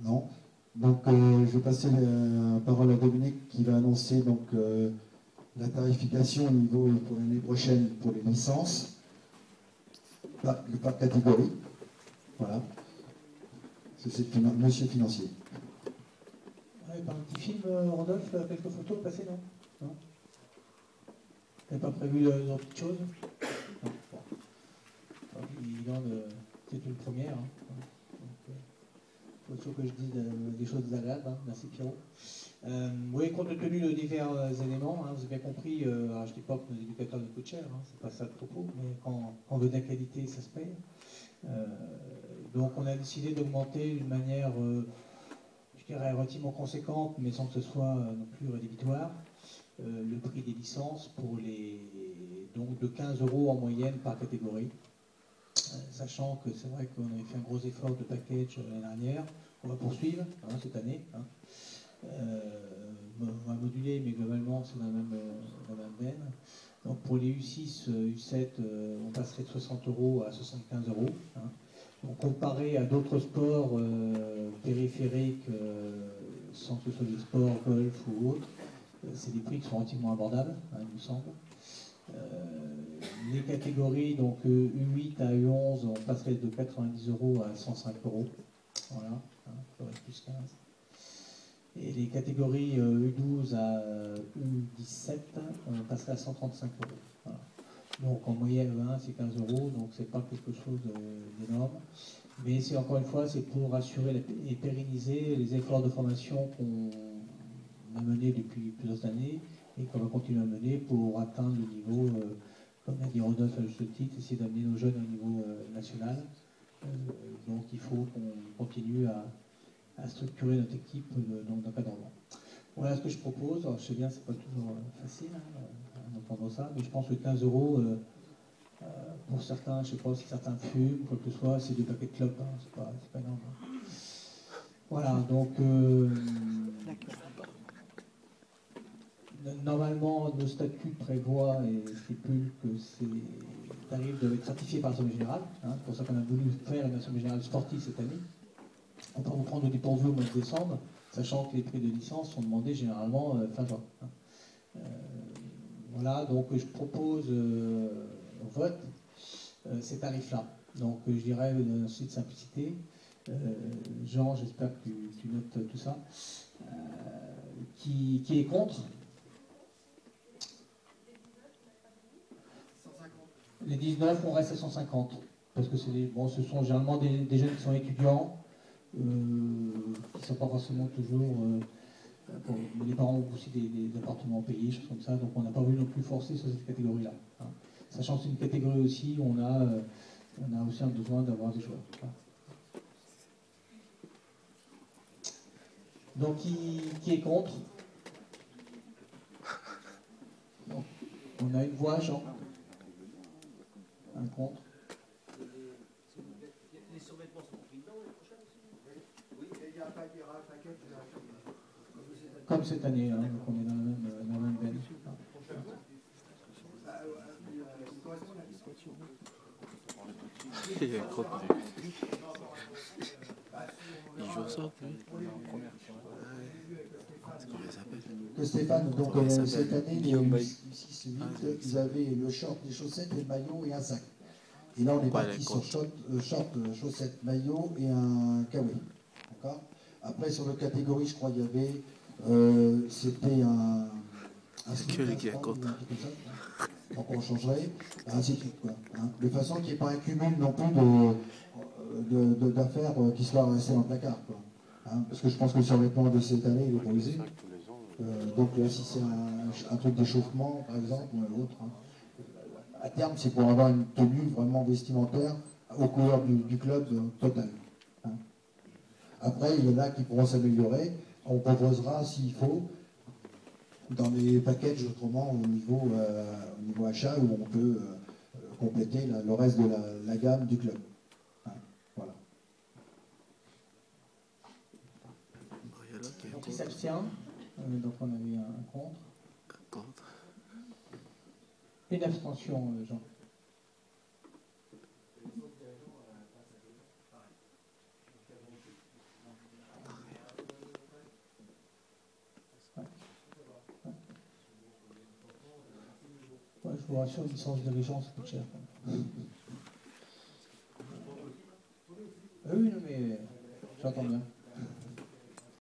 Non. Donc, je vais passer la parole à Dominique qui va annoncer donc, la tarification au niveau pour l'année prochaine pour les licences, par catégorie. Voilà. C'est monsieur financier. Ouais, par un petit film, Rodolphe, quelques photos passées, non? Non. T'avais pas prévu d'autres petites choses? Non. Bon. Évidemment, c'est une première. Hein. Donc, faut toujours que je dise des choses agréables. Hein. Merci Pierrot. Oui, compte tenu de divers éléments, hein, vous avez bien compris, alors je ne dis pas que nos éducateurs nous coûtent cher, hein, c'est pas ça le propos, mais quand on veut de la qualité, ça se paye. Donc on a décidé d'augmenter d'une manière, je dirais, relativement conséquente, mais sans que ce soit non plus rédhibitoire, le prix des licences pour donc de 15 € en moyenne par catégorie. Sachant que c'est vrai qu'on avait fait un gros effort de package l'année dernière, on va poursuivre hein, cette année. Hein. On va moduler, mais globalement c'est dans la même veine. Donc pour les U6, U7, on passerait de 60 € à 75 €. Hein. Donc comparé à d'autres sports périphériques, sans que ce soit des sports golf ou autres, c'est des prix qui sont relativement abordables, hein, il me semble. Les catégories, donc U8 à U11, on passerait de 90 € à 105 €. Voilà, hein, plus 15. Et les catégories U12 à U17, on passerait à 135 €. Voilà. Donc en moyenne, E1, c'est 15 €, donc c'est pas quelque chose d'énorme. Mais c'est encore une fois, c'est pour assurer et pérenniser les efforts de formation qu'on a menés depuis plusieurs années et qu'on va continuer à mener pour atteindre le niveau, comme l'a dit Rodolphe à juste titre, essayer d'amener nos jeunes au niveau national. Donc il faut qu'on continue à structurer notre équipe dans l'encadrement. Voilà ce que je propose. Alors, je sais bien, c'est pas toujours facile d'entendre ça, mais je pense que 15 € pour certains, je sais pas si certains fument, quoi que ce soit, c'est deux paquets de clopes, hein, c'est pas énorme. Voilà, donc normalement nos statuts prévoient et stipulent que ces tarifs doivent être ratifiés par l'Assemblée générale. Hein, c'est pour ça qu'on a voulu faire une Assemblée générale sportive cette année. On peut vous prendre au dépourvu au mois de décembre, sachant que les prix de licence sont demandés généralement fin juin. Hein. Voilà, donc je propose au vote ces tarifs-là. Donc je dirais un souci de simplicité. Jean, j'espère que tu notes tout ça. Qui est contre? Les 19, on reste à 150. Parce que ce sont généralement des jeunes qui sont étudiants, qui ne sont pas forcément toujours. Bon, les parents ont aussi des appartements payés, choses comme ça, donc on n'a pas voulu non plus forcer sur cette catégorie-là. Hein. Sachant que c'est une catégorie aussi où on a aussi un besoin d'avoir des joueurs. Hein. Donc qui est contre? Donc, on a une voix, Jean. Un contre. Les survêtements sont compris dedans l'année prochaine aussi? Oui, et il y aura un paquet comme cette année, hein, donc on est dans la même veine. Il y a un croc. Il joue ça, lui. Comment il s'appelle? Que Stéphane, donc cette année, les U6 et 8, ils avaient le short, les chaussettes, les maillots et un sac. Et là, on est parti sur short, chaussettes, maillot et un kawaii. D'accord. Après, sur la catégorie, je crois qu'il y avait, c'était un que les qui est contre. Donc on changerait, ainsi de suite. Quoi, hein. De façon qu'il n'y ait pas un cumul non plus d'affaires qui soient restées dans le placard. Quoi, hein. Parce que je pense que le survêtement de cette année, il est autorisé. Donc là, si c'est un truc d'échauffement, par exemple, ou autre, hein, à terme, c'est pour avoir une tenue vraiment vestimentaire aux couleurs du club total. Hein. Après, il y en a qui pourront s'améliorer. On proposera, s'il faut, dans les packages autrement au niveau achat, où on peut compléter le reste de la gamme du club. Hein, voilà. Donc il s'abstient. Donc on avait un contre. Contre. Une abstention, Jean. Ouais, je vous rassure, une licence dirigeant, ça coûte cher. Ah oui, non, mais j'entends bien.